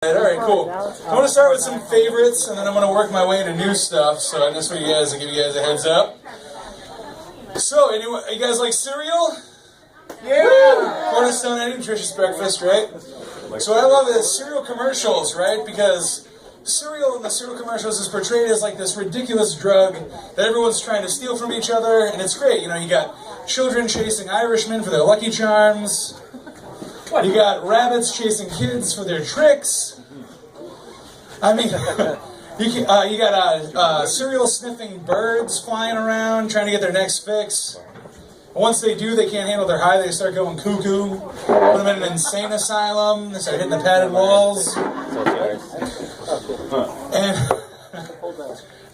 Alright, cool. I want to start with some favorites, and then I'm going to work my way into new stuff, so I just want you guys to give you guys a heads up. So, anyone, you guys like cereal? Yeah! Cornerstone and nutritious breakfast, right? So I love the cereal commercials, right? Because cereal in the cereal commercials is portrayed as like this ridiculous drug that everyone's trying to steal from each other, and it's great. You know, you got children chasing Irishmen for their Lucky Charms. You got rabbits chasing kids for their tricks. I mean, you got cereal sniffing birds flying around trying to get their next fix. Once they do, they can't handle their high. They start going cuckoo. Put them in an insane asylum. They start hitting the padded walls.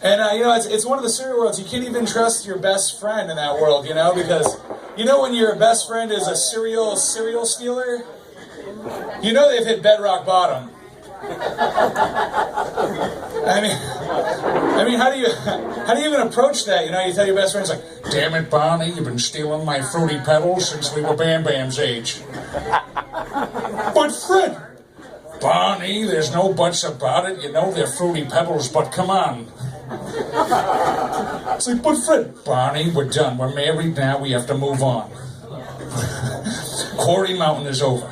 And you know, it's one of the cereal worlds. You can't even trust your best friend in that world, you know, because you know when your best friend is a cereal stealer, you know they've hit bedrock bottom. I mean, how do you even approach that? You know, you tell your best friend, it's like, "Damn it, Barney, you've been stealing my Fruity Pebbles since we were Bam Bam's age." "But Fred, Barney, there's no buts about it. You know they're Fruity Pebbles, but come on." It's like, "But Fred, Barney, we're done. We're married now. We have to move on. Quarry Mountain is over."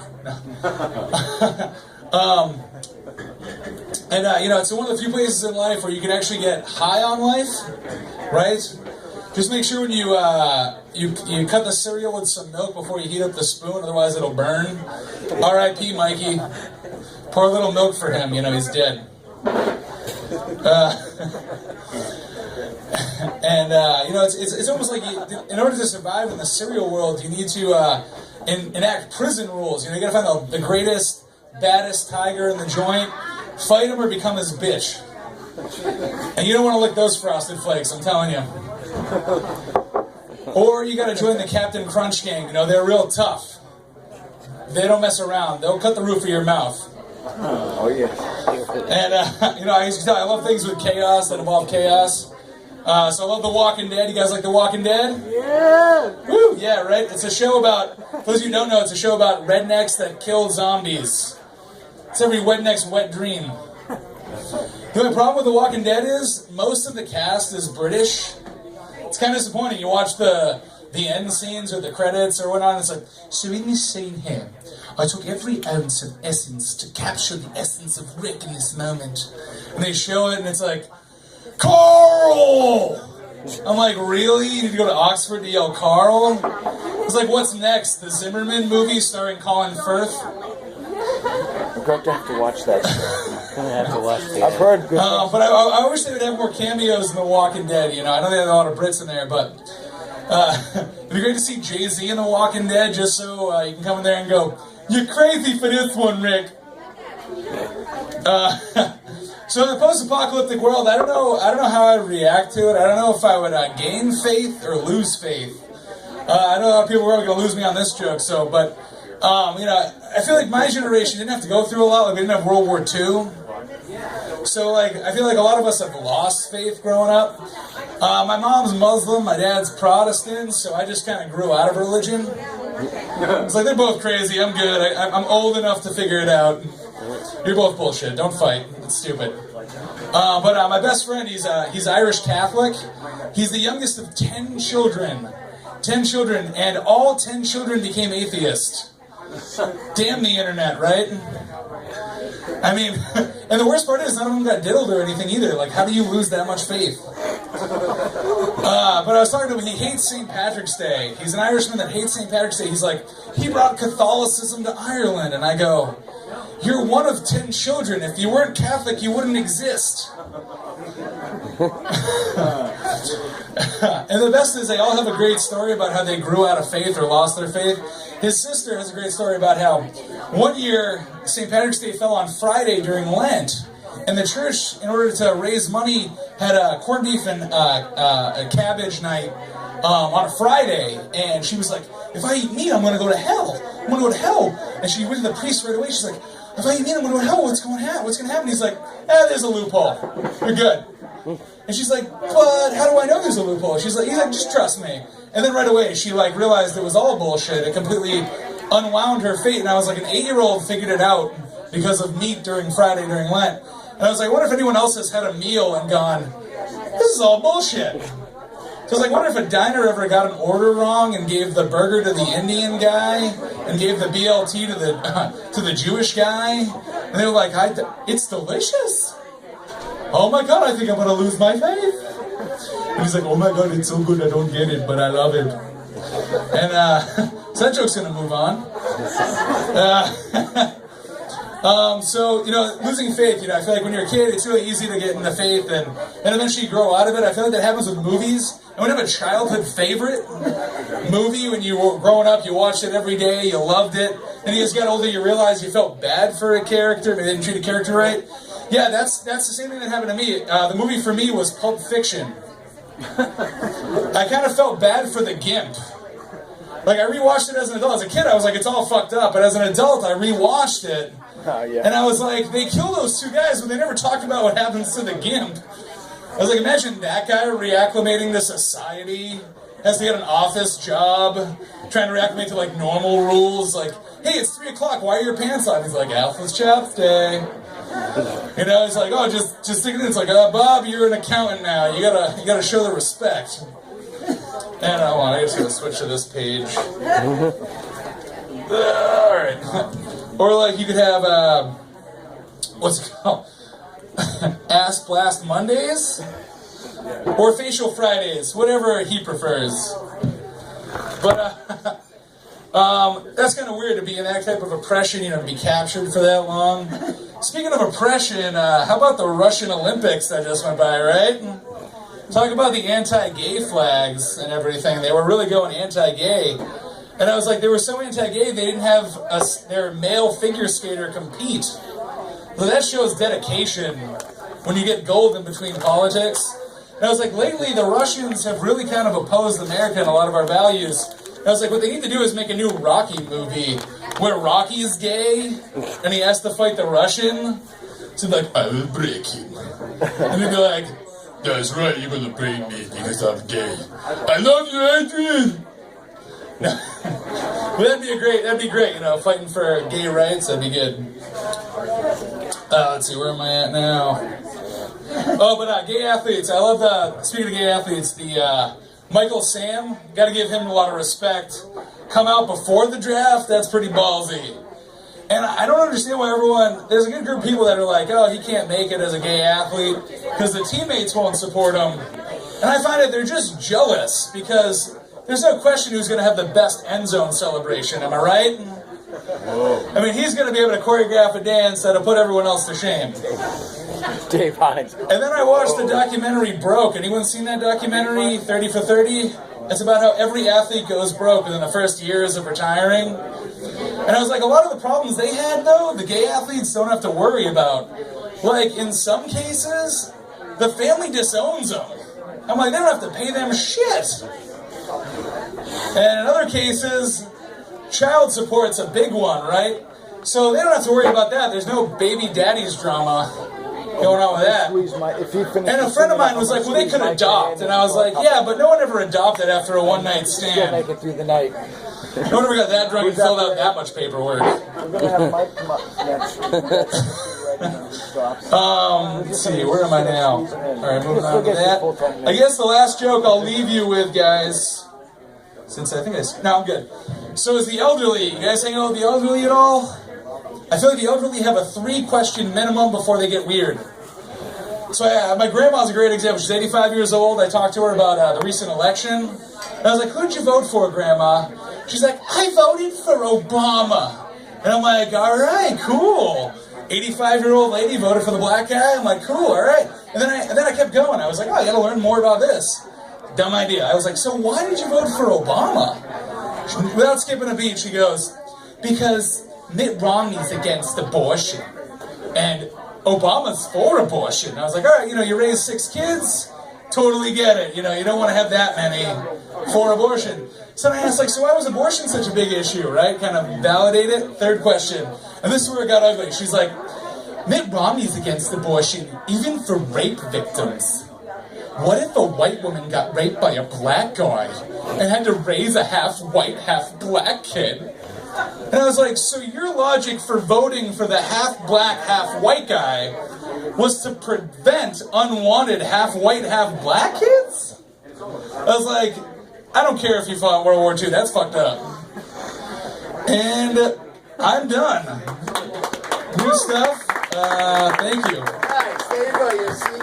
You know, it's one of the few places in life where you can actually get high on life, right? Just make sure when you cut the cereal with some milk before you heat up the spoon, otherwise it'll burn. R.I.P. Mikey. Pour a little milk for him, you know, he's dead. You know, it's almost like in order to survive in the cereal world, you need to enact prison rules. You know, you gotta find the greatest, baddest tiger in the joint, fight him or become his bitch. And you don't want to lick those frosted flakes, I'm telling you. Or you gotta join the Captain Crunch gang. You know, they're real tough. They don't mess around. They'll cut the roof of your mouth. Oh yeah. And you know, I love things with chaos that involve chaos. So I love The Walking Dead. You guys like The Walking Dead? Yeah! Woo! Yeah, right? It's a show about, for those of you who don't know, it's a show about rednecks that kill zombies. It's every redneck's wet dream. The only problem with The Walking Dead is most of the cast is British. It's kind of disappointing. You watch the end scenes or the credits or whatnot, and it's like, "So in this scene here, I took every ounce of essence to capture the essence of Rick in this moment." And they show it, and it's like, "Carl!" I'm like, really? You need to go to Oxford to yell Carl? It's like, what's next? The Zimmerman movie starring Colin Firth? I'm going to have to watch that show. I'm going to have to watch that. I've heard good things. But I wish they would have more cameos in The Walking Dead, you know. I know they have a lot of Brits in there, but it'd be great to see Jay-Z in The Walking Dead just so you can come in there and go, "You're crazy for this one, Rick." So in the post-apocalyptic world, I don't know how I'd react to it. I don't know if I would gain faith or lose faith. I know a lot of people are going to lose me on this joke, but you know, I feel like my generation didn't have to go through a lot. Like, we didn't have World War II. So, like, I feel like a lot of us have lost faith growing up. My mom's Muslim, my dad's Protestant, so I just kind of grew out of religion. It's like, they're both crazy, I'm good, I'm old enough to figure it out. You're both bullshit, don't fight, it's stupid. But my best friend, he's Irish Catholic. He's the youngest of 10 children. 10 children, and all 10 children became atheists. Damn the internet, right? I mean, and the worst part is none of them got diddled or anything either. Like, how do you lose that much faith? But I was talking to him, he hates St. Patrick's Day. He's an Irishman that hates St. Patrick's Day. He's like, he brought Catholicism to Ireland. And I go, "You're one of 10 children. If you weren't Catholic, you wouldn't exist." And the best is they all have a great story about how they grew out of faith or lost their faith. His sister has a great story about how one year St. Patrick's Day fell on Friday during Lent, and the church, in order to raise money, had a corned beef and a cabbage night on a Friday, and she was like, "If I eat meat, I'm going to go to hell. I'm going to go to hell." And she went to the priest right away. She's like, "If I eat meat, I'm going to go to hell. What's going to happen?" He's like, "There's a loophole. You're good." And she's like, "But how do I know there's a loophole?" He's like, "Just trust me." And then right away, she realized it was all bullshit. It completely unwound her fate. And I was like, an 8-year-old figured it out because of meat during Lent. And I was like, I wonder if anyone else has had a meal and gone, this is all bullshit. Because I wonder if a diner ever got an order wrong and gave the burger to the Indian guy and gave the BLT to the Jewish guy. And they were like, it's delicious. Oh my God, I think I'm going to lose my faith. And he's like, oh my God, it's so good, I don't get it, but I love it. And so that joke's going to move on. So, losing faith, I feel like when you're a kid, it's really easy to get into faith and eventually grow out of it. I feel like that happens with movies. And when you have a childhood favorite movie, when you were growing up, you watched it every day, you loved it, and you just got older, you realized you felt bad for a character, they didn't treat a character right. Yeah, that's the same thing that happened to me. The movie for me was Pulp Fiction. I kind of felt bad for the Gimp. Like, I rewatched it as an adult. As a kid, I was like, it's all fucked up. But as an adult, I rewatched it. And I was like, they kill those two guys, but they never talked about what happens to the Gimp. I was like, imagine that guy reacclimating to society, has to get an office job, trying to reacclimate to, like, normal rules. Like, hey, it's 3 o'clock, why are your pants on? He's like, Alpha's Chops Day. He's like, oh, just stick it in. It's like, Bob, you're an accountant now. You gotta show the respect. And I just gotta switch to this page. Alright. Or like you could have what's it called? Ass Blast Mondays? Or Facial Fridays, whatever he prefers. But that's kind of weird to be in that type of oppression, to be captured for that long. Speaking of oppression, how about the Russian Olympics that just went by, right? Talk about the anti-gay flags and everything. They were really going anti-gay. And I was like, they were so anti-gay, they didn't have their male figure skater compete. So that shows dedication when you get gold in between politics. And I was like, lately the Russians have really kind of opposed America and a lot of our values. And I was like, what they need to do is make a new Rocky movie where Rocky's gay and he has to fight the Russian. So like, I will break him. And he'd be like, that's right, you're gonna break me because I'm gay. I love you, Adrian! But that'd be great, fighting for gay rights, that'd be good. Let's see, where am I at now? Oh, but gay athletes, I love speaking of gay athletes, the Michael Sam, gotta give him a lot of respect. Come out before the draft, that's pretty ballsy. And I don't understand why there's a good group of people that are like, oh, he can't make it as a gay athlete because the teammates won't support him. And I find that they're just jealous because there's no question who's going to have the best end zone celebration, am I right? Whoa. I mean, he's going to be able to choreograph a dance that'll put everyone else to shame. Dave Hines. And then I watched the documentary Broke. Anyone seen that documentary, 30 for 30? It's about how every athlete goes broke within the first years of retiring. And I was like, a lot of the problems they had, though, the gay athletes don't have to worry about. Like, in some cases, the family disowns them. I'm like, they don't have to pay them shit. And in other cases, child support's a big one, right? So they don't have to worry about that. There's no baby daddy's drama going on with that. And a friend of mine was like, well, they could adopt. And I was like, yeah, but no one ever adopted after a one-night stand. Make it through the night. No one ever got that drunk and filled out that much paperwork. We're going to have Mike come up next. Let's see, where am I now? Alright, moving on to that. I guess the last joke I'll leave you with, guys, since I think no, I'm good. So is the elderly, you guys hang out with the elderly at all? I feel like the elderly have a 3-question minimum before they get weird. So my grandma's a great example. She's 85 years old. I talked to her about the recent election. And I was like, who did you vote for, Grandma? She's like, I voted for Obama. And I'm like, all right, cool. 85-year-old lady voted for the black guy. I'm like, cool, all right. And then I kept going. I was like, oh, I got to learn more about this. Dumb idea. I was like, so why did you vote for Obama? Without skipping a beat, she goes, because Mitt Romney's against abortion. And Obama's for abortion. And I was like, all right, you raised 6 kids, totally get it. You don't want to have that many for abortion. So I asked, so why was abortion such a big issue, right? Kind of validate it. 3rd question. And this is where it got ugly. She's like, Mitt Romney's against abortion, even for rape victims. What if a white woman got raped by a black guy and had to raise a half-white, half-black kid? And I was like, so your logic for voting for the half black, half white guy was to prevent unwanted half white, half black kids? I was like, I don't care if you fought World War II, that's fucked up. And I'm done. New stuff. Thank you. Nice. There you go. You see.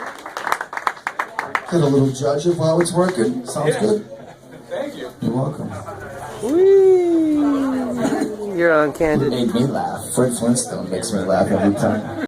Get a little judge of how it's working. Sounds good. Thank you. You're welcome. Whee! You're on Candid. It made me laugh. Fred Flintstone makes me laugh every time.